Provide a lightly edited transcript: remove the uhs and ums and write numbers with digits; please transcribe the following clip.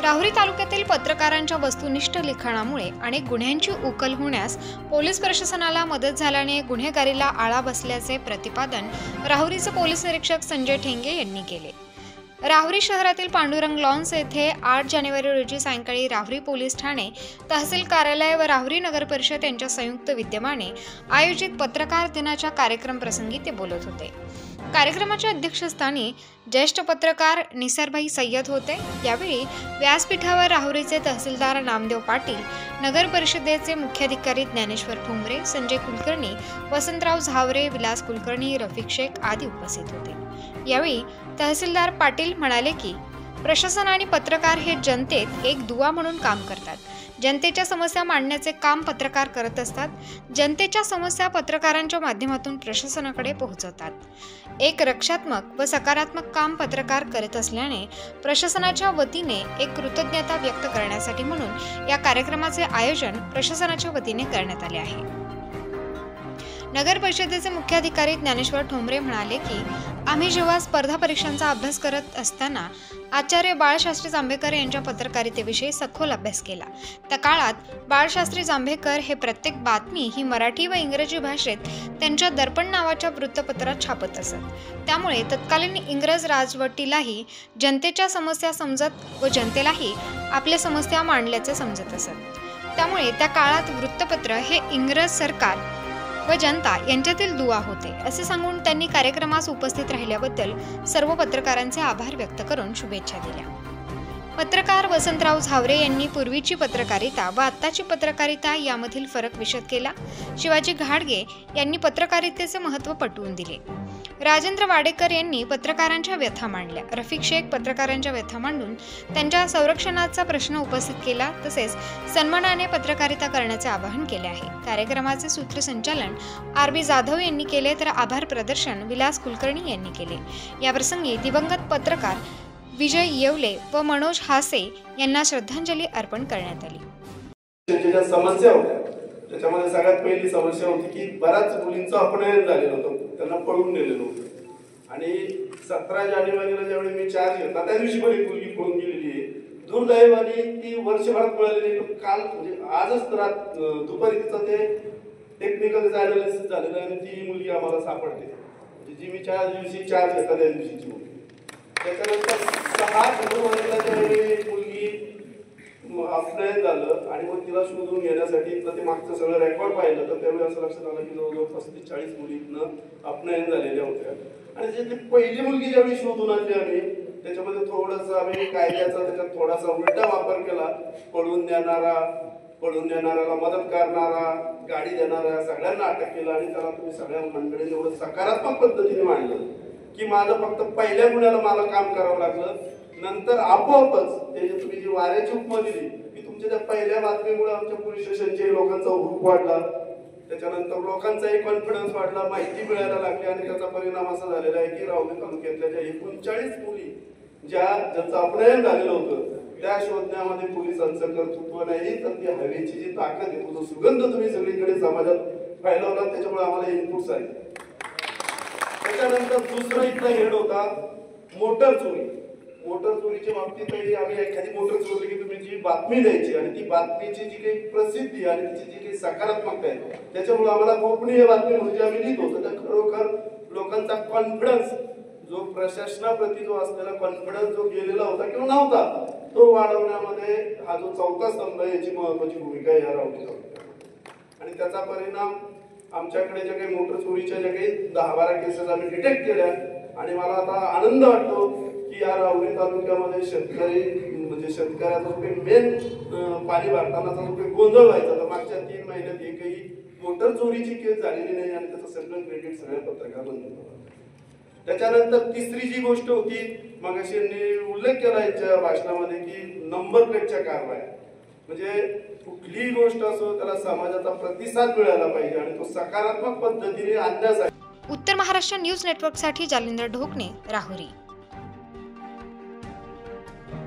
राहुरी तालुक्यातील पत्रकारांच्या वस्तुनिष्ठ लिखाणामुळे अनेक गुन्ह्यांची उकल होण्यास पोलीस प्रशासनाला मदत झाल्याने गुन्हेगारीला आळा बसल्याचे प्रतिपादन राहुरीचे पोलीस निरीक्षक संजय ठेंगे यांनी केले। राहुरी शहरातील पांडुरंग लॉन्स येथे 8 जानेवारी रोजी सायंकाळी राहुरी पोलीस ठाणे, तहसील कार्यालय व राहुरी नगर परिषद यांच्या संयुक्त विद्यमाने आयोजित पत्रकार दिनाच्या कार्यक्रम प्रसंगी ते बोलत होते। कार्यक्रमाच्या अध्यक्षस्थानी ज्येष्ठ पत्रकार निसारभाई सय्यद होते। यावेळी व्यासपीठावर राहुरीचे तहसीलदार नामदेव पाटील, नगर परिषदेचे मुख्याधिकारी ज्ञानेश्वर ठोंबरे, संजय कुलकर्णी, वसंतराव झावरे, विलास कुलकर्णी, रफिक शेख आदी उपस्थित होते। यावेळी तहसीलदार पाटील म्हणाले की प्रशासन आणि पत्रकार हे जनतेत एक दुवा म्हणून काम करतात। जनतेच्या समस्या मांडण्याचे काम पत्रकार करत असतात। जनतेच्या समस्या पत्रकारांच्या माध्यमातून प्रशासनाकडे पोहोचवतात। एक रक्षात्मक व सकारात्मक काम पत्रकार करत असल्याने प्रशासनाच्या वतीने एक कृतज्ञता व्यक्त करण्यासाठी म्हणून या कार्यक्रमाचे आयोजन प्रशासनाच्या वतीने करण्यात आले आहे। नगर परिषदेचे मुख्याधिकारी ज्ञानेश्वर ठोंबरे म्हणाले की आम्ही जेव्हा स्पर्धा परीक्षांचा अभ्यास करत असताना आचार्य बाळशास्त्री जांभेकर यांच्या पत्रकारितेविषयी सखोल अभ्यास केला। त्या काळात बाळशास्त्री जांभेकर हे प्रत्येक बातमी ही मराठी व इंग्रजी भाषेत त्यांच्या दर्पण नावाच्या वृत्तपत्रात छापत असत। त्यामुळे तत्कालीन इंग्रज राजवटीलाही जनतेच्या समस्या समजत व जनतेलाही आपल्या समस्या मांडल्याचे समजत असत। त्यामुळे त्या काळात वृत्तपत्र हे इंग्रज सरकार व जनता यांच्यातील दुवा होते, असे सांगून त्यांनी कार्यक्रमास उपस्थित राहिल्याबद्दल सर्व पत्रकारांचे आभार व्यक्त करून शुभेच्छा दिल्या। पत्रकार वसंतराव झावरे यांनी पूर्वीची पत्रकारिता व आत्ताची पत्रकारिता यामधील फरक विशद केला। शिवाजी घाडगे यांनी पत्रकारितेचे महत्त्व पटवून दिले। राजेंद्र वाडेकर यांनी पत्रकारांच्या व्यथा मांडल्या। रफिक शेख पत्रकारांच्या व्यथा मांडून त्यांच्या संरक्षणाचा प्रश्न उपस्थित केला। तसेच सन्मानाने पत्रकारिता करण्याचे आवाहन केले आहे। कार्यक्रमाचे सूत्रसंचालन RB जाधव यांनी केले तर आभार प्रदर्शन विलास कुलकर्णी यांनी केले। याप्रसंगी दिवंगत पत्रकार विजय येवले व मनोज हासे यांना श्रद्धांजली अर्पण करण्यात आली। समस्या होत्या त्याच्यामध्ये सगळ्यात पहिली समस्या होती की बऱ्याच मुलींचं अपहरण झालेलं होतं, त्यांना पळून नेलेलं होतं। आणि 17 जानेवारीला ज्यावेळी मी चार्ज घेतला त्या दिवशी पण एक मुलगी पळून गेलेली आहे। दुर्दैवाने ती वर्षभरात मिळालेली, काल म्हणजे आजच दुपारी तिचं ते टेक्निकल अनालिसिस झालेलं आणि ती मुलगी आम्हाला सापडते, जी मी 4 दिवशी चार्ज घेतला त्या दिवशीची मुलगी। त्याच्यानंतर 6 फेब्रुवारीला ज्यावेळी मुलगी अपहरण झालं आणि मग तिला शोधून घेण्यासाठी ते मागचं सगळं रेकॉर्ड पाहिलं तर त्यावेळी असं लक्षात आलं की जवळजवळ 35-40 मुलींना अपहरण झालेल्या होत्या। आणि ती पहिली मुलगी ज्यावेळी शोधून आणली आम्ही त्याच्यामध्ये थोडंसं आम्ही कायद्याचा त्याच्यात थोडासा उलटा वापर केला। पळून नेणाऱ्याला मदत करणारा, गाडी देणारा सगळ्यांना अटक केलं आणि त्याला तुम्ही सगळ्या मंडळींनी एवढं सकारात्मक पद्धतीने मांडलं की माझं फक्त पहिल्या गुन्ह्याला मला काम करावं लागलं। नंतर आपोआपच त्याची तुम्ही जी वाऱ्याची उपमा दिली की तुमच्या त्या पहिल्या बातमीमुळे आमच्या पोलीस स्टेशनचे लोकांचा हुरूप वाढला, त्याच्यानंतर लोकांचाही कॉन्फिडन्स वाढला, माहिती मिळायला लागली आणि त्याचा परिणाम असा झालेला आहे की राहुरी तालुक्यातल्या ज्या 39 मुली ज्यांचं अपहरण झालेलं होतं त्या शोधण्यामध्ये पोलिसांचं कर्तृत्व नाही तर ती हवेची जी ताकद आहे, तो सुगंध तुम्ही सगळीकडे समाजात फैलवला, त्याच्यामुळे आम्हाला इनपुट्स आले। त्याच्यानंतर दुसरा इथला हेड होता मोटर चोरी। मोटर चोरीच्या बाबतीत आम्ही एखादी मोटर चोरली की तुम्ही जी बातमी द्यायची आणि ती बातमीची जी काही प्रसिद्धी आणि तिची जी काही सकारात्मकता आहे त्याच्यामुळे आम्हाला गोपनीय बातमी म्हणजे आम्ही लिहित होतो तर खरोखर लोकांचा कॉन्फिडन्स जो प्रशासनाप्रती जो असलेला कॉन्फिडन्स जो गेलेला होता किंवा नव्हता तो वाढवण्यामध्ये हा जो 4था स्तंभ याची महत्वाची भूमिका या राहुरी तालुक्यात। आणि त्याचा परिणाम आमच्याकडे ज्या काही मोटर चोरीच्या ज्या काही 10-12 केसेस आम्ही डिटेक्ट केल्या आणि मला आता आनंद वाटतो की या राहुरी तालुक्यामध्ये शेतकरी म्हणजे शेतकऱ्याचा जो काही मेन पाणी भरतानाचा जो काही गोंधळ व्हायचा तर मागच्या 3 महिन्यात एकही मोटर चोरीची केस झालेली नाही आणि त्याचं सगळं क्रेडिट सगळ्या पत्रकारांना। त्याच्यानंतर तिसरी जी गोष्ट होती मगाशी यांनी उल्लेख केला याच्या भाषणामध्ये की नंबर प्लेटच्या कारवाया, म्हणजे कुठलीही गोष्ट असो त्याला समाजाचा प्रतिसाद मिळाला पाहिजे आणि तो सकारात्मक पद्धतीने आणण्यासाठी। उत्तर महाराष्ट्र न्यूज नेटवर्कसाठी जालिंदर ढोकणे, राहुरी।